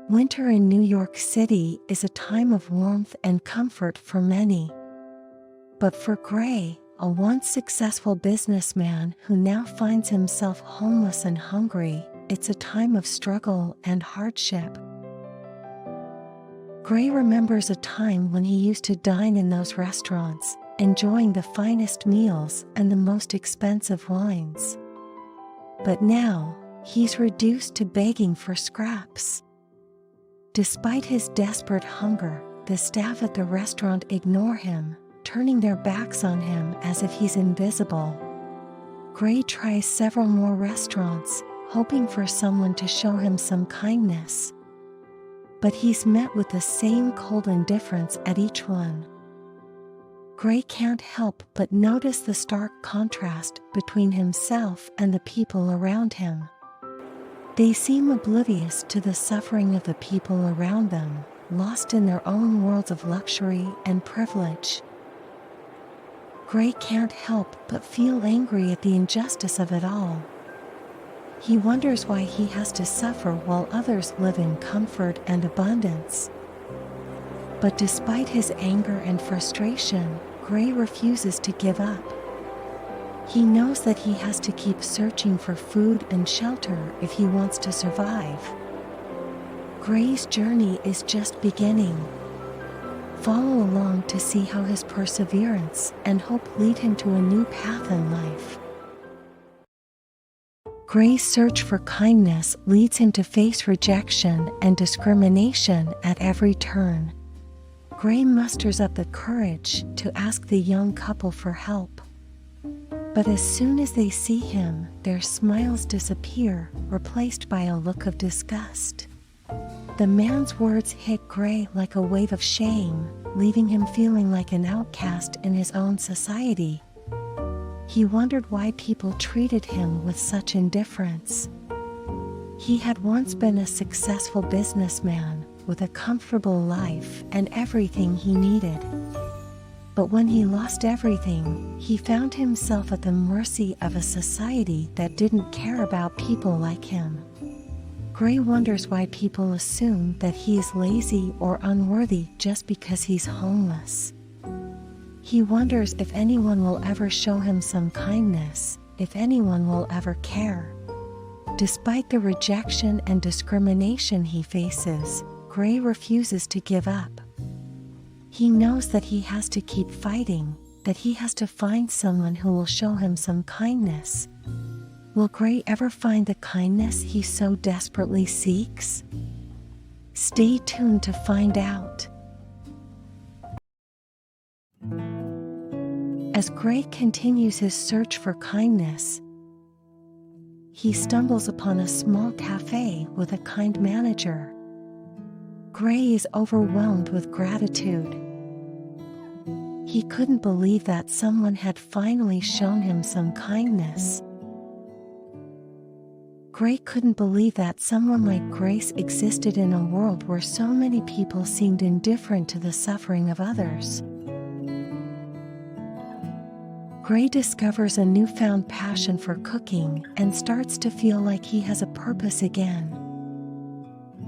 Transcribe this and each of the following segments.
Winter in New York City is a time of warmth and comfort for many. But for Gray, a once successful businessman who now finds himself homeless and hungry, it's a time of struggle and hardship. Gray remembers a time when he used to dine in those restaurants, enjoying the finest meals and the most expensive wines. But now, he's reduced to begging for scraps. Despite his desperate hunger, the staff at the restaurant ignore him, turning their backs on him as if he's invisible. Gray tries several more restaurants, hoping for someone to show him some kindness. But he's met with the same cold indifference at each one. Gray can't help but notice the stark contrast between himself and the people around him. They seem oblivious to the suffering of the people around them, lost in their own worlds of luxury and privilege. Gray can't help but feel angry at the injustice of it all. He wonders why he has to suffer while others live in comfort and abundance. But despite his anger and frustration, Gray refuses to give up. He knows that he has to keep searching for food and shelter if he wants to survive. Gray's journey is just beginning. Follow along to see how his perseverance and hope lead him to a new path in life. Gray's search for kindness leads him to face rejection and discrimination at every turn. Gray musters up the courage to ask the young couple for help. But as soon as they see him, their smiles disappear, replaced by a look of disgust. The man's words hit Gray like a wave of shame, leaving him feeling like an outcast in his own society. He wondered why people treated him with such indifference. He had once been a successful businessman with a comfortable life and everything he needed. But when he lost everything, he found himself at the mercy of a society that didn't care about people like him. Gray wonders why people assume that he is lazy or unworthy just because he's homeless. He wonders if anyone will ever show him some kindness, if anyone will ever care. Despite the rejection and discrimination he faces, Gray refuses to give up. He knows that he has to keep fighting, that he has to find someone who will show him some kindness. Will Gray ever find the kindness he so desperately seeks? Stay tuned to find out. As Gray continues his search for kindness, he stumbles upon a small cafe with a kind manager. Gray is overwhelmed with gratitude. He couldn't believe that someone had finally shown him some kindness. Gray couldn't believe that someone like Grace existed in a world where so many people seemed indifferent to the suffering of others. Gray discovers a newfound passion for cooking and starts to feel like he has a purpose again.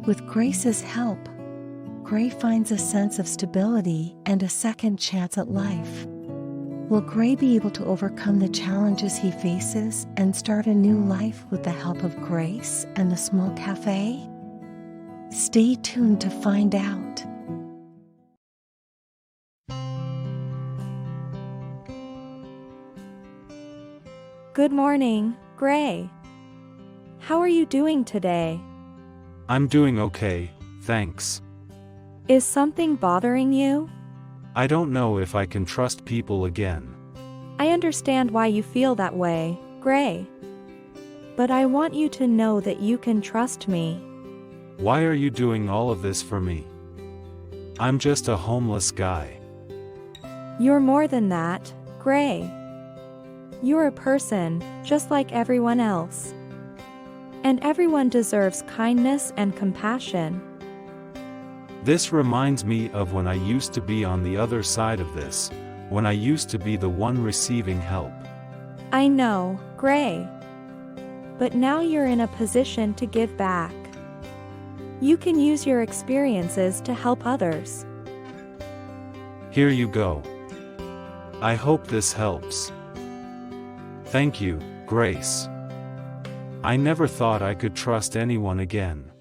With Grace's help, Gray finds a sense of stability and a second chance at life. Will Gray be able to overcome the challenges he faces and start a new life with the help of Grace and the small cafe? Stay tuned to find out. Good morning, Gray. How are you doing today? I'm doing okay, thanks. Is something bothering you? I don't know if I can trust people again. I understand why you feel that way, Gray. But I want you to know that you can trust me. Why are you doing all of this for me? I'm just a homeless guy. You're more than that, Gray. You're a person, just like everyone else. And everyone deserves kindness and compassion. This reminds me of when I used to be on the other side of this, when I used to be the one receiving help. I know, Gray. But now you're in a position to give back. You can use your experiences to help others. Here you go. I hope this helps. Thank you, Grace. I never thought I could trust anyone again.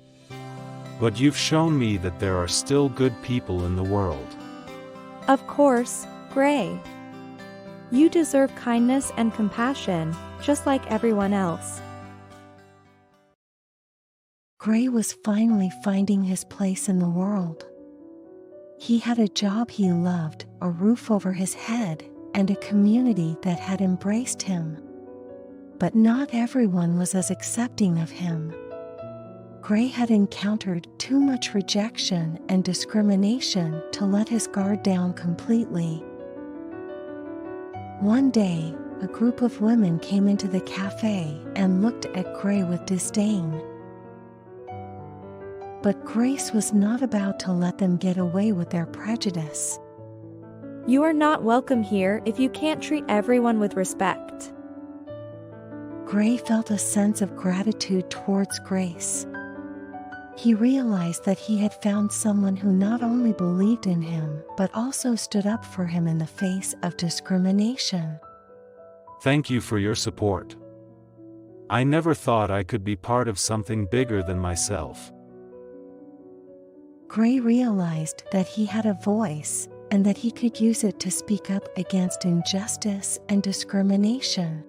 But you've shown me that there are still good people in the world. Of course, Gray. You deserve kindness and compassion, just like everyone else. Gray was finally finding his place in the world. He had a job he loved, a roof over his head, and a community that had embraced him. But not everyone was as accepting of him. Gray had encountered too much rejection and discrimination to let his guard down completely. One day, a group of women came into the cafe and looked at Gray with disdain. But Grace was not about to let them get away with their prejudice. You are not welcome here if you can't treat everyone with respect. Gray felt a sense of gratitude towards Grace. He realized that he had found someone who not only believed in him, but also stood up for him in the face of discrimination. Thank you for your support. I never thought I could be part of something bigger than myself. Gray realized that he had a voice, and that he could use it to speak up against injustice and discrimination.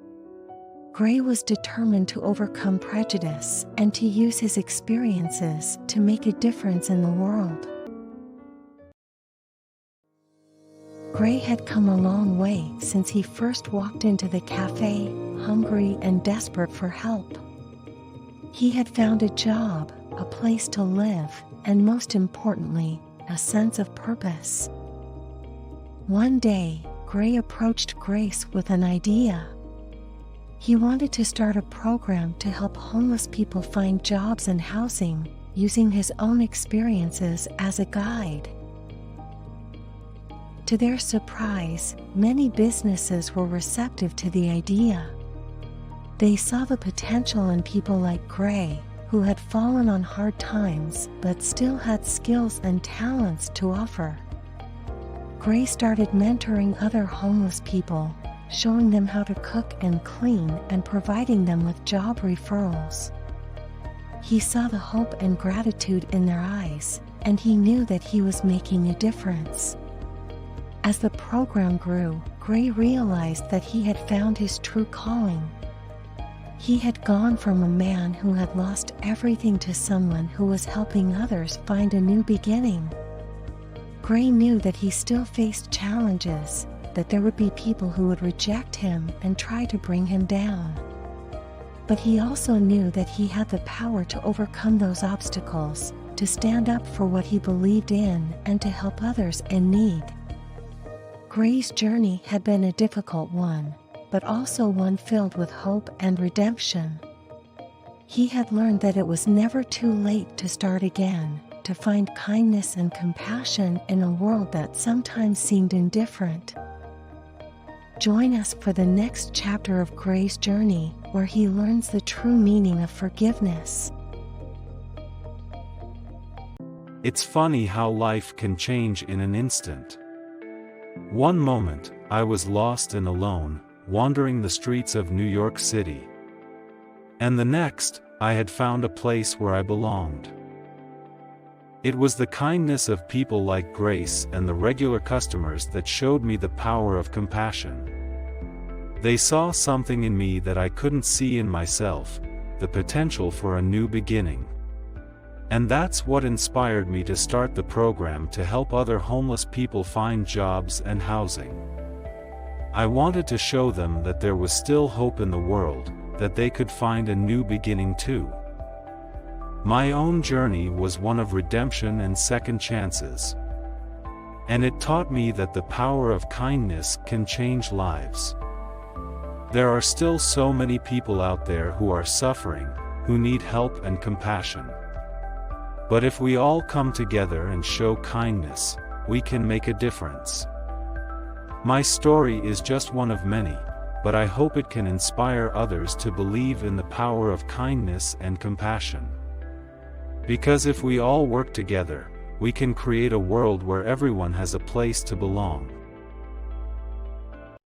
Gray was determined to overcome prejudice and to use his experiences to make a difference in the world. Gray had come a long way since he first walked into the cafe, hungry and desperate for help. He had found a job, a place to live, and most importantly, a sense of purpose. One day, Gray approached Grace with an idea. He wanted to start a program to help homeless people find jobs and housing, using his own experiences as a guide. To their surprise, many businesses were receptive to the idea. They saw the potential in people like Gray, who had fallen on hard times but still had skills and talents to offer. Gray started mentoring other homeless people, showing them how to cook and clean and providing them with job referrals. He saw the hope and gratitude in their eyes, and he knew that he was making a difference. As the program grew, Gray realized that he had found his true calling. He had gone from a man who had lost everything to someone who was helping others find a new beginning. Gray knew that he still faced challenges, that there would be people who would reject him and try to bring him down. But he also knew that he had the power to overcome those obstacles, to stand up for what he believed in and to help others in need. Gray's journey had been a difficult one, but also one filled with hope and redemption. He had learned that it was never too late to start again, to find kindness and compassion in a world that sometimes seemed indifferent. Join us for the next chapter of Gray's journey, where he learns the true meaning of forgiveness. It's funny how life can change in an instant. One moment, I was lost and alone, wandering the streets of New York City. And the next, I had found a place where I belonged. It was the kindness of people like Grace and the regular customers that showed me the power of compassion. They saw something in me that I couldn't see in myself, the potential for a new beginning. And that's what inspired me to start the program to help other homeless people find jobs and housing. I wanted to show them that there was still hope in the world, that they could find a new beginning too. My own journey was one of redemption and second chances. And it taught me that the power of kindness can change lives. There are still so many people out there who are suffering, who need help and compassion. But if we all come together and show kindness, we can make a difference. My story is just one of many, but I hope it can inspire others to believe in the power of kindness and compassion. Because if we all work together, we can create a world where everyone has a place to belong.